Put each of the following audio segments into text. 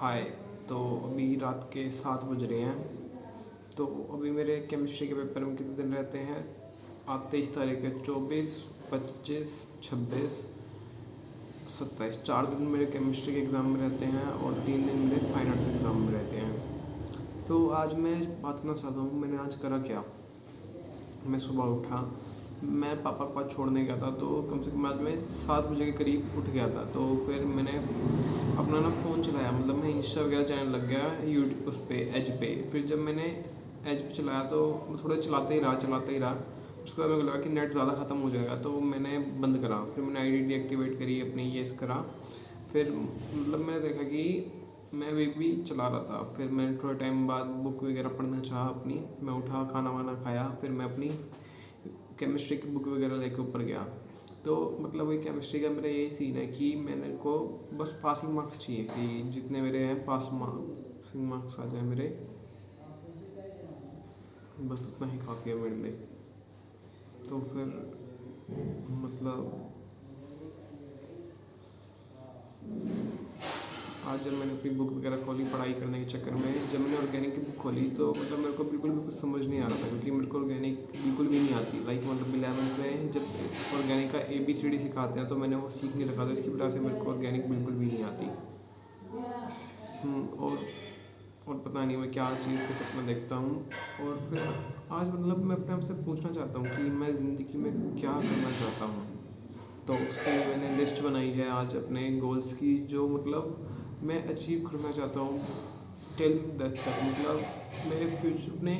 हाय। तो अभी रात के 7 बज रहे हैं। तो अभी मेरे केमिस्ट्री के पेपर में कितने दिन रहते हैं? आज 23 तारीख है। 24, 25, 26, 27, 4 दिन मेरे केमिस्ट्री के एग्ज़ाम में रहते हैं और 3 दिन मेरे फाइन आर्ट्स एग्ज़ाम में रहते हैं। तो आज मैं बात करना चाहता हूँ मैंने आज करा क्या। मैं सुबह उठा, मैं पापा के पास छोड़ने गया था, तो कम से कम आज मैं 7 बजे के करीब उठ गया था। तो फिर मैंने अपना फ़ोन चलाया, मतलब मैं इंस्टा वगैरह चैनल लग गया यूट्यूब उस पर एज पे। फिर जब मैंने एज पे चलाया तो थोड़ा चलाते ही रहा। उसके बाद मेरे को लगा कि नेट ज़्यादा ख़त्म हो जाएगा, तो मैंने बंद करा। फिर मैंने आईडी डीएक्टिवेट करी अपनी, ये करा। फिर मतलब मैंने देखा कि मैं अभी भी चला रहा था। फिर मैंने थोड़े टाइम बाद बुक वगैरह पढ़ना चाहा अपनी। मैं उठा, खाना वाना खाया, फिर मैं अपनी केमिस्ट्री की बुक वगैरह लेके ऊपर गया। तो मतलब वही केमिस्ट्री का मेरा यही सीन है कि मैंने को बस पासिंग मार्क्स चाहिए कि जितने मेरे हैं पासिंग मार्क्स आ जाए मेरे, बस उतना ही काफ़ी है मेरे लिए। तो फिर मतलब आज जब मैंने अपनी बुक वगैरह खोली पढ़ाई करने के चक्कर में, जब मैंने ऑर्गेनिक की बुक खोली तो मतलब मेरे को बिल्कुल भी कुछ समझ नहीं आ रहा था, क्योंकि मेरे को ऑर्गेनिक बिल्कुल भी नहीं आती। लाइक मतलब 11th में जब ऑर्गेनिक का ABCD सिखाते हैं तो मैंने वो सीख नहीं रखा था, इसकी वजह से मेरे को ऑर्गेनिक बिल्कुल भी नहीं आती। और पता नहीं मैं क्या चीज़ के सपना देखता हूँ। और फिर आज मतलब मैं अपने आप से पूछना चाहता हूँ कि मैं ज़िंदगी में क्या करना चाहता हूँ। तो उसके लिए मैंने लिस्ट बनाई है आज अपने गोल्स की, जो मतलब मैं अचीव करना चाहता हूँ टिल डेथ तक, मतलब मेरे फ्यूचर अपने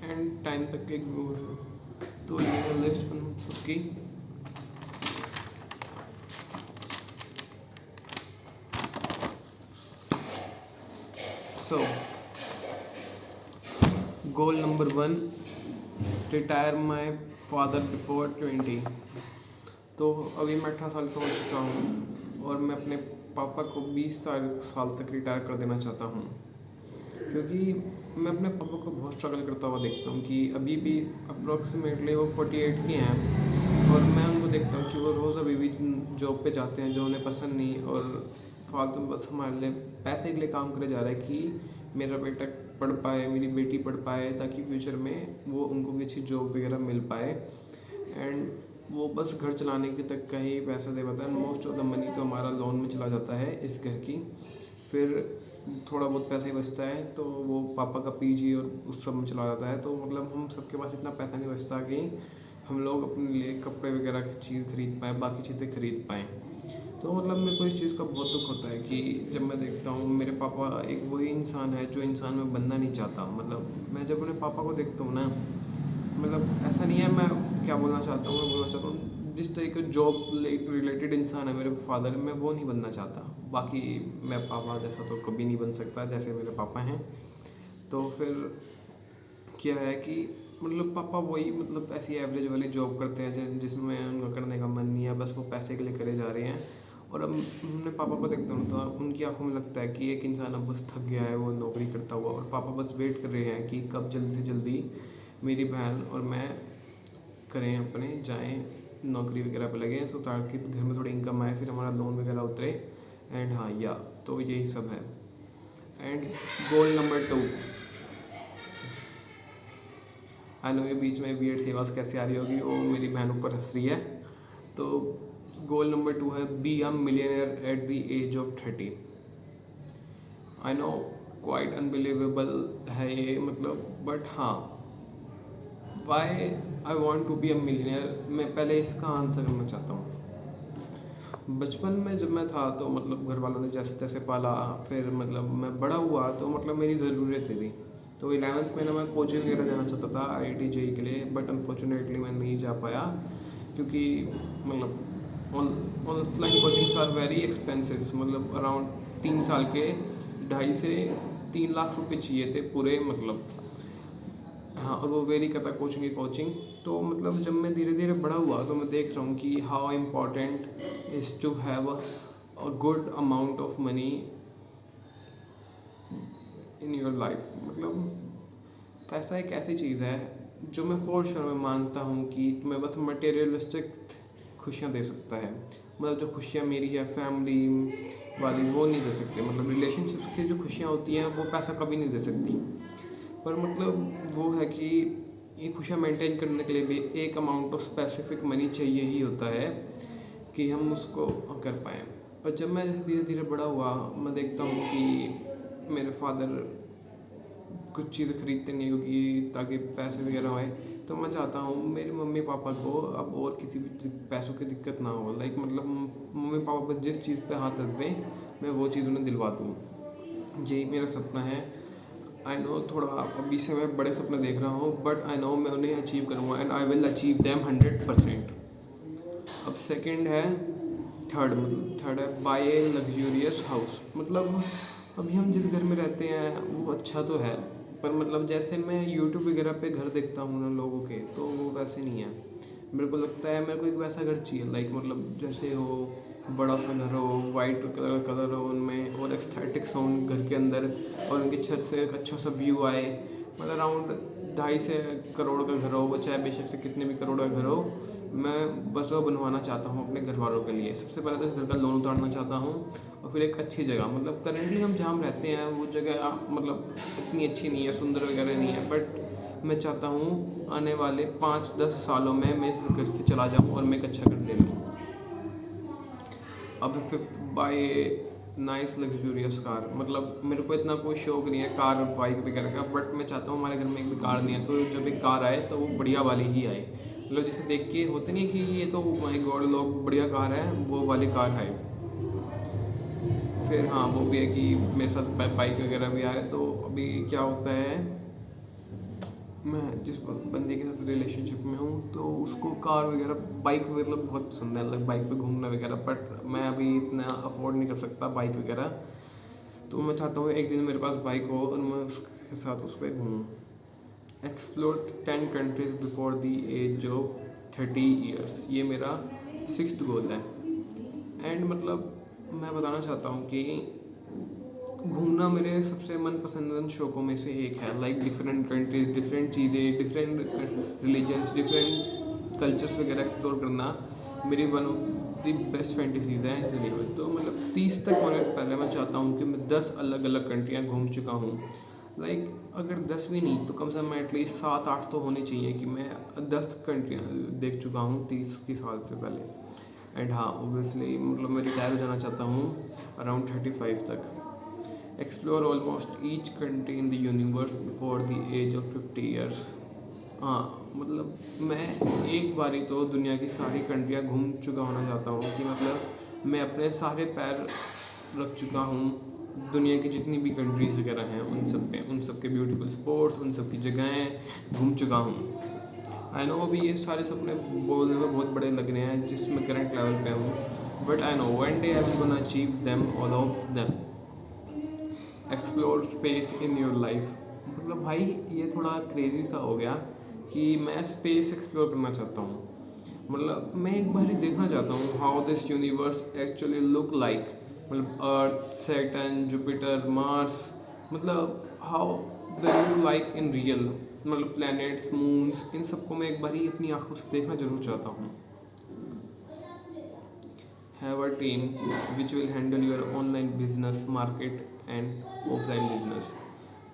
एंड टाइम तक के गोल है। तो ये मैं लिस्ट बना सबकी। So goal number 1, retire my father before 20। तो अभी मैं 18 साल का हो चुका हूँ और मैं अपने पापा को 20 साल तक रिटायर कर देना चाहता हूँ, क्योंकि मैं अपने पापा को बहुत स्ट्रगल करता हुआ देखता हूँ कि अभी भी अप्रॉक्सीमेटली वो 48 के हैं और मैं उनको देखता हूँ कि वो रोज़ अभी भी जॉब पे जाते हैं जो उन्हें पसंद नहीं, और फालतू बस हमारे लिए पैसे के लिए काम करे जा रहा है कि मेरा बेटा पढ़ पाए, मेरी बेटी पढ़ पाए, ताकि फ्यूचर में वो उनको भी अच्छी जॉब वगैरह मिल पाए। एंड वो बस घर चलाने के तक का ही पैसा दे पाता है। मोस्ट ऑफ द मनी तो हमारा लोन में चला जाता है इस घर की। फिर थोड़ा बहुत पैसा ही बचता है तो वो पापा का PG और उस सब में चला जाता है। तो मतलब हम सबके पास इतना पैसा नहीं बचता कि हम लोग अपने लिए कपड़े वगैरह की चीज़ खरीद पाएँ, बाकी चीज़ें खरीद पाएँ। तो मतलब मेरे को इस चीज़ का बहुत दुख होता है कि जब मैं देखता हूँ मेरे पापा एक वही इंसान है जो इंसान में बनना नहीं चाहता। मतलब मैं जब अपने पापा को देखता हूँ ना, मतलब ऐसा नहीं है, मैं क्या बोलना चाहता हूँ, मैं बोलना चाहता हूँ जिस तरीके जॉब रिलेटेड इंसान है मेरे फादर, मैं वो नहीं बनना चाहता। बाकी मैं पापा जैसा तो कभी नहीं बन सकता जैसे मेरे पापा हैं। तो फिर क्या है कि मतलब पापा वही मतलब ऐसी एवरेज वाली जॉब करते हैं जिसमें उनका करने का मन नहीं है, बस वो पैसे के लिए करे जा रहे हैं। और अब अपने पापा को देखता हूँ तो उनकी आंखों में लगता है कि एक इंसान अब बस थक गया है वो नौकरी करता हुआ, और पापा बस वेट कर रहे हैं कि कब जल्दी से जल्दी मेरी बहन और मैं करें अपने जाएं नौकरी वगैरह पे लगे, सो ताकि घर में थोड़ी इनकम आए, फिर हमारा लोन वगैरह उतरे। एंड हाँ या तो यही सब है। And goal number 2, I know ये बीच में वियर्ड सी आवाज़ कैसे आ रही होगी, वो मेरी बहन ऊपर हंस रही है। तो गोल नंबर 2 है be a millionaire at the age of 30। I know quite unbelievable है ये, मतलब बट हाँ, why I want to be a millionaire, मैं पहले इसका आंसर करना चाहता हूँ। बचपन में जब मैं था तो मतलब घर वालों ने जैसे तैसे पाला, फिर मतलब मैं बड़ा हुआ तो मतलब मेरी ज़रूरतें थी। तो 11th में ना मैं कोचिंग वगैरह जाना चाहता था IIT JEE के लिए, बट अनफॉर्चुनेटली मैं नहीं जा पाया, क्योंकि मतलब online coachings are very expensive. मतलब अराउंड 3 साल के 2.5 से 3 लाख रुपए चाहिए थे पूरे, मतलब हाँ, और वो वेरी करता कोचिंग की कोचिंग। तो मतलब जब मैं धीरे धीरे बड़ा हुआ तो मैं देख रहा हूँ कि how important is to have a good amount of money in your life. मतलब पैसा एक ऐसी चीज़ है जो मैं फॉर श्योर में मानता हूँ कि तुम्हें बस मटेरियलिस्टिक खुशियाँ दे सकता है। मतलब जो खुशियाँ मेरी है फैमिली, वाली वो नहीं दे सकते। मतलब रिलेशनशिप की जो खुशियाँ होती हैं वो पैसा कभी नहीं दे सकती। पर मतलब वो है कि ये खुशियाँ मेंटेन करने के लिए भी एक अमाउंट ऑफ स्पेसिफिक मनी चाहिए ही होता है कि हम उसको कर पाएँ। और जब मैं धीरे धीरे बड़ा हुआ, मैं देखता हूँ कि मेरे फादर कुछ चीज़ें खरीदते नहीं क्योंकि ताकि पैसे वगैरह आए, तो मैं चाहता हूँ मेरे मम्मी पापा को अब और किसी भी पैसों की दिक्कत ना हो। लाइक मतलब मम्मी पापा पर जिस चीज़ पे हाथ रख दें मैं वो चीज़ उन्हें दिलवा दूँ। यही मेरा सपना है। आई नो थोड़ा अभी से मैं बड़े सपने देख रहा हूँ, बट आई नो मैं उन्हें अचीव करूँगा and I will achieve them 100%। अब सेकंड है, थर्ड है बाय ए लग्जूरियस हाउस। मतलब अभी हम जिस घर में रहते हैं वो अच्छा तो है, पर मतलब जैसे मैं यूट्यूब वगैरह पे घर देखता हूँ ना लोगों के, तो वो वैसे नहीं है। मेरे को लगता है मेरे को एक वैसा घर चाहिए, लाइक मतलब जैसे हो बड़ा सा घर हो, वाइट कलर हो उनमें, और एस्थेटिक्स हो घर के अंदर, और उनकी छत से एक अच्छा सा व्यू आए। मतलब अराउंड 2.5 से करोड़ का घर हो वो, चाहे बेशक से कितने भी करोड़ का घर हो, मैं बस वो बनवाना चाहता हूँ अपने घर वालों के लिए। सबसे पहले तो इस घर का लोन उतारना चाहता हूँ, और फिर एक अच्छी जगह, मतलब करेंटली हम जहाँ रहते हैं वो जगह मतलब इतनी अच्छी नहीं है, सुंदर वगैरह नहीं है, बट मैं चाहता हूँ आने वाले 5-10 सालों में मैं इस घर से चला जाऊँ और मैं एक अच्छा घर ले लूँ। अब fifth, buy nice luxurious car. मतलब मेरे को इतना कोई शौक नहीं है कार बाइक वगैरह का, बट मैं चाहता हूँ हमारे घर में एक भी कार नहीं है, तो जब एक कार आए तो वो बढ़िया वाली ही आए। मतलब जिसे देख के होते नहीं कि ये तो माय गॉड लोग बढ़िया कार है, वो वाली कार है। फिर हाँ वो भी है कि मेरे साथ बाइक वगैरह भी आए, तो अभी क्या होता है, मैं जिस बंदे के साथ रिलेशनशिप में हूँ तो उसको कार वगैरह बाइक मतलब बहुत पसंद है, लाइक बाइक पे घूमना वगैरह, बट मैं अभी इतना अफोर्ड नहीं कर सकता बाइक वगैरह। तो मैं चाहता हूँ एक दिन मेरे पास बाइक हो और मैं उसके साथ उस पर घूमूँ। Explore 10 countries before the age of 30 years, ये मेरा 6th गोल है। एंड मतलब मैं बताना चाहता हूँ कि घूमना मेरे सबसे मनपसंद शौकों में से एक है। लाइक डिफरेंट कंट्रीज, डिफरेंट चीज़ें, डिफरेंट रिलीजन्स, डिफरेंट कल्चर्स वगैरह एक्सप्लोर करना मेरी one of the best fantasies हैं ज़िंदगी में। तो मतलब 30 तक होने से पहले मैं चाहता हूँ कि मैं 10 अलग अलग कंट्रियाँ घूम चुका हूँ। लाइक अगर 10 भी नहीं तो कम से कम एटलीस्ट 7-8 तो होनी चाहिए कि मैं 10 कंट्रियाँ देख चुका हूँ 30 साल से पहले। एंड हाँ ओबियसली मतलब मैं रिटायर हो जाना चाहता हूँ अराउंड 35 तक। Explore almost each country in the universe before the age of 50 years. हाँ मतलब मैं एक बारी तो दुनिया की सारी कंट्रियाँ घूम चुका होना चाहता हूँ, कि मतलब मैं अपने सारे पैर रख चुका हूँ दुनिया की जितनी भी कंट्रीज वगैरह हैं उन सब के ब्यूटीफुल स्पॉट्स, उन सब की जगहें घूम चुका हूँ। आई नो अभी ये सारे सपने बोलने में बहुत बड़े लग रहे हैं जिसमें करंट लेवल पे हूँ, but I know one day I will gonna achieve them all of them. Explore space in your life. मतलब भाई ये थोड़ा क्रेजी सा हो गया कि मैं स्पेस एक्सप्लोर करना चाहता हूँ। मतलब मैं एक बार ही देखना चाहता हूँ how this universe actually look like. मतलब अर्थ, सैटर्न, जुपिटर, मार्स, मतलब how they look like in real. मतलब प्लैनेट्स, मून्स, इन सबको मैं एक बार ही अपनी आंखों से देखना जरूर चाहता हूँ। Have a team which will handle your online business, market and offline business.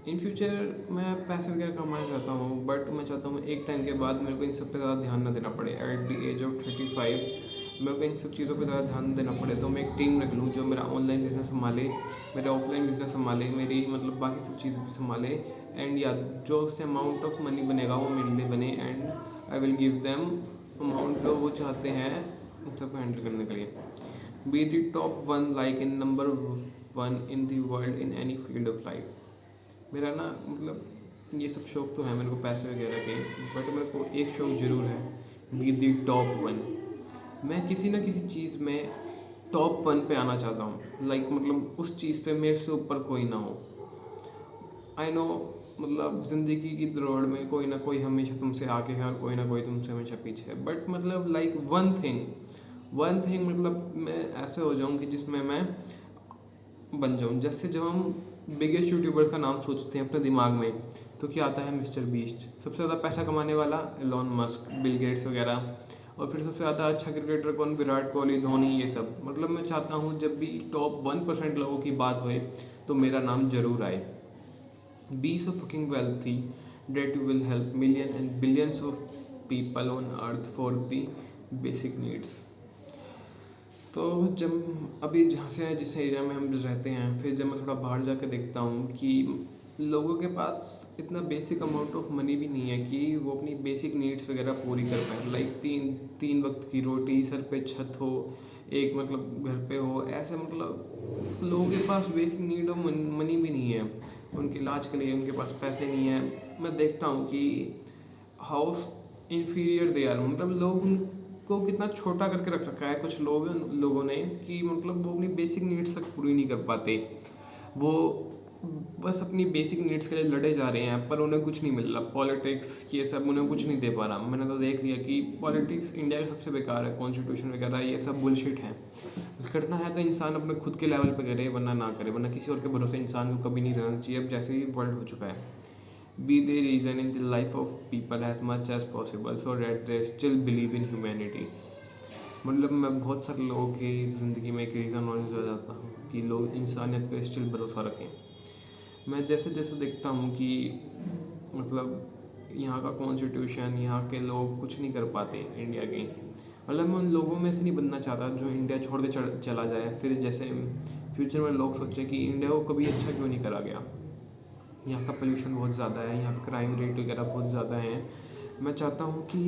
In future मैं पैसे वगैरह कमाना चाहता हूँ, बट मैं चाहता हूँ एक टाइम के बाद मेरे को इन सब पे ज़्यादा ध्यान ना देना पड़े। एट द एज ऑफ 35 मेरे को इन सब चीज़ों पे ज़्यादा ध्यान देना पड़े, तो मैं एक टीम रख लूँ जो मेरा ऑनलाइन बिजनेस संभाले, मेरा ऑफलाइन बिजनेस संभाले, मेरी मतलब बाकी सब चीज़ें भी संभाले। एंड या जो उससे अमाउंट ऑफ मनी बनेगा वो मेरे लिए बने, and I will give them amount जो वो चाहते हैं उन सबको हैंडल करने के लिए। Be the top one, like in number 1 in the world in any field of life. मेरा ना मतलब ये सब शौक तो है मेरे को पैसे वगैरह के, बट मेरे को एक शौक ज़रूर है, बी द टॉप 1। मैं किसी ना किसी चीज़ में टॉप 1 पे आना चाहता हूँ। लाइक मतलब उस चीज़ पे मेरे से ऊपर कोई ना हो। आई नो मतलब ज़िंदगी की दौड़ में कोई ना कोई हमेशा तुमसे आगे है और कोई ना कोई तुमसे हमेशा पीछे है, बट मतलब लाइक वन थिंग मतलब मैं ऐसे हो जाऊँ कि जिसमें मैं बन जाऊँ। जैसे जब हम बिगेस्ट यूट्यूबर का नाम सोचते हैं अपने दिमाग में, तो क्या आता है? मिस्टर बीस्ट, सबसे ज़्यादा पैसा कमाने वाला एलोन मस्क, बिल गेट्स वगैरह, और फिर सबसे ज़्यादा अच्छा क्रिकेटर कौन, विराट कोहली, धोनी, ये सब। मतलब मैं चाहता हूँ जब भी टॉप 1% लोगों की बात होए तो मेरा नाम ज़रूर आए। Be so fucking wealthy that you will help millions and billions of people on earth for the basic needs। तो जब अभी जहाँ से जिस एरिया में हम रहते हैं, फिर जब मैं थोड़ा बाहर जाकर देखता हूँ कि लोगों के पास इतना बेसिक अमाउंट ऑफ मनी भी नहीं है कि वो अपनी बेसिक नीड्स वगैरह पूरी कर पाए। लाइक तीन वक्त की रोटी, सर पे छत हो, एक मतलब घर पे हो, ऐसे मतलब लोगों के पास बेसिक नीड और मनी भी नहीं है। उनके इलाज के लिए उनके पास पैसे नहीं है। मैं देखता हूँ कि हाउस इन्फीरियर दे आर, मतलब लोग उनको कितना छोटा करके रख रखा है कुछ लोगों ने, कि मतलब वो अपनी बेसिक नीड्स तक पूरी नहीं कर पाते। वो बस अपनी बेसिक नीड्स के लिए लड़े जा रहे हैं पर उन्हें कुछ नहीं मिल रहा। पॉलिटिक्स ये सब उन्हें कुछ नहीं दे पा रहा। मैंने तो देख लिया कि पॉलिटिक्स इंडिया का सबसे बेकार है, कॉन्स्टिट्यूशन वगैरह ये सब बुलशिट है। करना है तो इंसान अपने खुद के लेवल पे करे, वरना ना करे, वरना किसी और के भरोसे इंसान को कभी नहीं रहना चाहिए। अब जैसे ही वर्ल्ड हो चुका है, be the reason in the life of people as much as possible so that they still believe in humanity. मतलब मैं बहुत सारे लोगों की ज़िंदगी में एक रीज़न नॉलेज हो जाता हूँ कि लोग इंसानियत पे स्टिल भरोसा रखें। मैं जैसे जैसे देखता हूँ कि मतलब यहाँ का कॉन्स्टिट्यूशन, यहाँ के लोग कुछ नहीं कर पाते इंडिया के। मतलब मैं उन लोगों में से नहीं बनना चाहता जो इंडिया छोड़ के चला जाए, फिर जैसे फ्यूचर में लोग सोचें कि इंडिया को कभी अच्छा क्यों नहीं करा गया। यहाँ का पोल्यूशन बहुत ज़्यादा है, यहाँ पे क्राइम रेट वगैरह बहुत ज़्यादा है। मैं चाहता हूँ कि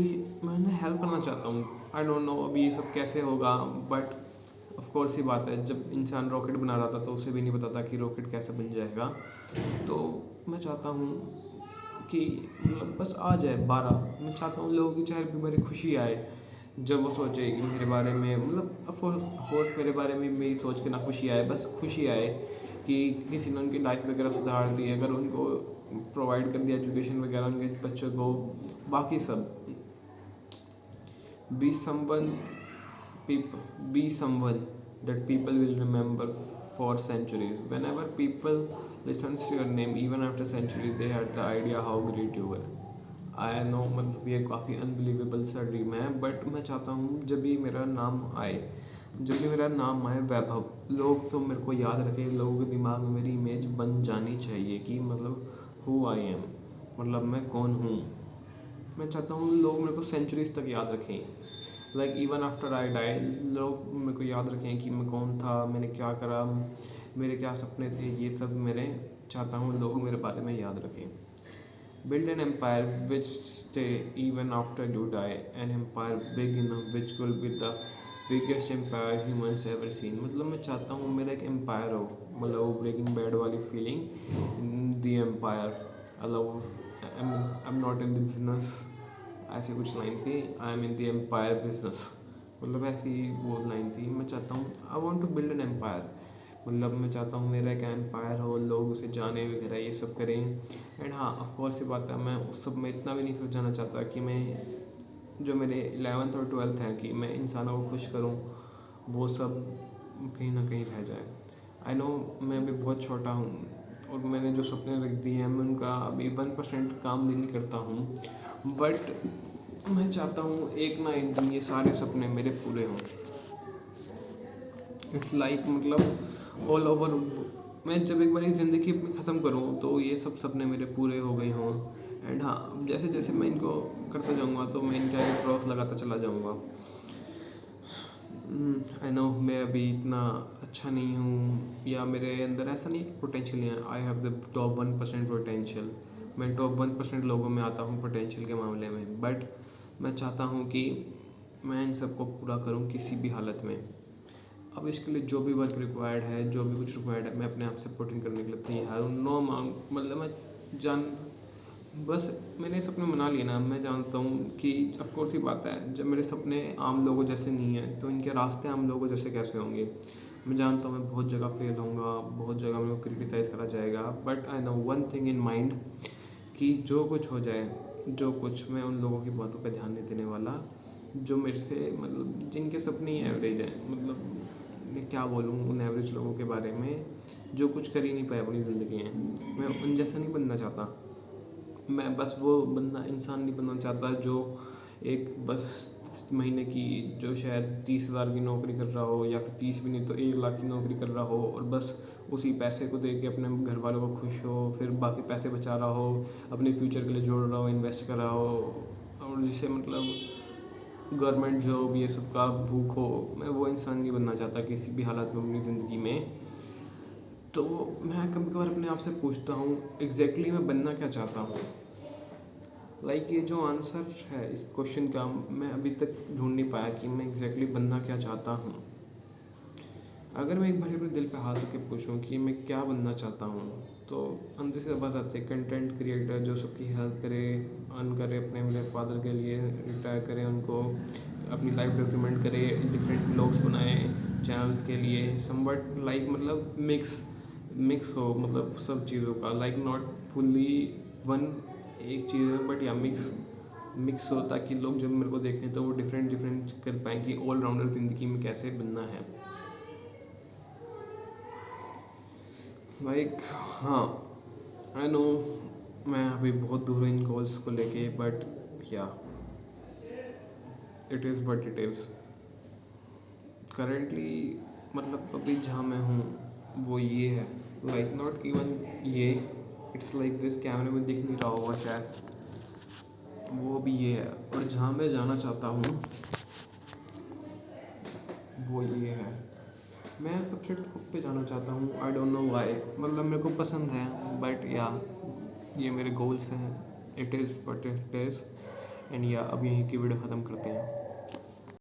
मैं उन्हें हेल्प करना चाहता हूँ। आई डोंट नो अभी ये सब कैसे होगा, बट ऑफ कोर्स ही बात है, जब इंसान रॉकेट बना रहा था तो उसे भी नहीं पता था कि रॉकेट कैसे बन जाएगा। तो मैं चाहता हूँ कि मतलब बस आ जाए 12। मैं चाहता हूँ लोगों के चेहरे पे मेरी खुशी आए जब वो सोचे कि मेरे बारे में, मतलब ऑफकोर्स मेरे बारे में मेरी सोच के ना खुशी आए, बस खुशी आए कि किसी ने उनकी लाइफ वगैरह सुधार दी, अगर उनको प्रोवाइड कर दिया एजुकेशन वगैरह उनके बच्चों को। बाकी सब be someone that people will remember for centuries. Whenever people listens to your name, even after centuries, they had the idea how great you were. I know, मतलब ये काफ़ी अनबिलीवेबल सा ड्रीम है, बट मैं चाहता हूँ जब भी मेरा नाम आए, जब भी मेरा नाम आए वैभव, लोग तो मेरे को याद रखें। लोगों के दिमाग में मेरी इमेज बन जानी चाहिए कि मतलब हु आई एम, मतलब मैं कौन हूँ। मैं चाहता हूँ लोग मेरे को सेंचुरीज तक याद रखें। Like even after I die, लोग मेरे को याद रखें कि मैं कौन था, मैंने क्या करा, मेरे क्या सपने थे, ये सब मेरे चाहता हूँ लोग मेरे बारे में याद रखें। Build an empire which stay even after you die, an empire big enough which will be the biggest empire humans ever seen। मतलब मैं चाहता हूँ मेरा एक एम्पायर हो, मतलब वो ब्रेकिंग बैड वाली feeling, the empire. I am not in the business, ऐसी कुछ लाइन थी, I am in the empire business, मतलब ऐसी वो लाइन थी। मैं चाहता हूँ I want to build an empire, मतलब मैं चाहता हूँ मेरा एक एम्पायर हो, लोग उसे जाने वगैरह ये सब करें। एंड हाँ, ऑफ कोर्स ये बात है, मैं उस सब में इतना भी नहीं फंस जाना चाहता कि मैं जो मेरे 11th और 12th है कि मैं इंसानों को खुश करूँ, वो सब कहीं ना कहीं रह जाए। आई नो मैं भी बहुत छोटा हूँ और मैंने जो सपने रख दिए हैं मैं उनका अभी 1% काम भी नहीं करता हूँ, बट मैं चाहता हूँ एक ना एक दिन ये सारे सपने मेरे पूरे हों। इट्स लाइक मतलब ऑल ओवर, मैं जब एक बार ज़िंदगी अपनी ख़त्म करूँ तो ये सब सपने मेरे पूरे हो गए हों। एंड हाँ, जैसे जैसे मैं इनको करता जाऊँगा तो मैं इनके आगे क्रॉस लगाता चला जाऊँगा। आई नो मैं अभी इतना अच्छा नहीं हूँ, या मेरे अंदर ऐसा नहीं है पोटेंशियल है। I have the top 1% potential, मैं टॉप 1% लोगों में आता हूँ पोटेंशियल के मामले में। बट मैं चाहता हूँ कि मैं इन सबको पूरा करूँ किसी भी हालत में। अब इसके लिए जो भी वर्क रिक्वायर्ड है, जो भी कुछ रिक्वायर्ड है, मैं अपने आप से पुट इन करने के लिए तैयार हूँ। नो मांग, मतलब मैं बस मैंने सपने मना लिए ना। मैं जानता हूँ कि ऑफकोर्स ही बात है, जब मेरे सपने आम लोगों जैसे नहीं हैं तो इनके रास्ते आम लोगों जैसे कैसे होंगे। मैं जानता हूँ मैं बहुत जगह फेल होऊंगा, बहुत जगह मेरे को क्रिटिसाइज़ करा जाएगा, but I know one thing in mind कि जो कुछ हो जाए, जो कुछ, मैं उन लोगों की बातों पर ध्यान नहीं देने वाला जो मेरे से मतलब जिनके सपने ही एवरेज हैं। मतलब मैं क्या बोलूँ उन एवरेज लोगों के बारे में जो कुछ कर ही नहीं पाए अपनी ज़िंदगी में। मैं उन जैसा नहीं बनना चाहता। मैं बस वो बंदा इंसान नहीं बनना चाहता जो एक बस महीने की जो शायद 30,000 की नौकरी कर रहा हो, या फिर 30 भी नहीं तो 1 लाख की नौकरी कर रहा हो, और बस उसी पैसे को दे के अपने घर वालों को खुश हो, फिर बाकी पैसे बचा रहा हो, अपने फ्यूचर के लिए जोड़ रहा हो, इन्वेस्ट कर रहा हो, और जिसे मतलब गवर्नमेंट जॉब ये सब का भूख हो। मैं वो इंसान नहीं बनना चाहता किसी भी हालत में अपनी ज़िंदगी में। तो मैं कभी कभार अपने आप से पूछता हूँ एग्जैक्टली मैं बनना क्या चाहता हूँ। ये जो आंसर है इस क्वेश्चन का मैं अभी तक ढूंढ नहीं पाया कि मैं एग्जैक्टली बनना क्या चाहता हूँ। अगर मैं एक बार अपने दिल पे हाथ रख के पूछूं कि मैं क्या बनना चाहता हूँ, तो अंदर से आवाज़ आती है कंटेंट क्रिएटर जो सबकी हेल्प करे, अर्न करे, अपने मेरे फादर के लिए रिटायर करे, उनको अपनी लाइफ डॉक्यूमेंट करे, डिफरेंट ब्लॉग्स बनाए चैनल्स के लिए, समवट मतलब मिक्स हो, मतलब सब चीज़ों का, नॉट फुल्ली वन एक चीज़ है, बट या मिक्स हो, ताकि लोग जब मेरे को देखें तो वो डिफरेंट कर पाएँ कि ऑलराउंडर ज़िंदगी में कैसे बनना है। हाँ, आई नो मैं अभी बहुत दूर हूँ इन गोल्स को लेके, बट या it is what it is. Currently मतलब अभी जहाँ मैं हूँ वो ये है, नॉट इवन ये, इट्स लाइक दिस, कैमरे में दिख नहीं रहा होगा शायद, वो भी ये है। और जहाँ मैं जाना चाहता हूँ वो ये है। मैं सबसे टॉप पे जाना चाहता हूँ, आई डोंट नो वाई, मतलब मेरे को पसंद है, बट या ये मेरे गोल्स हैं, it is what it is. And या अब यहीं की वीडियो ख़त्म करते हैं।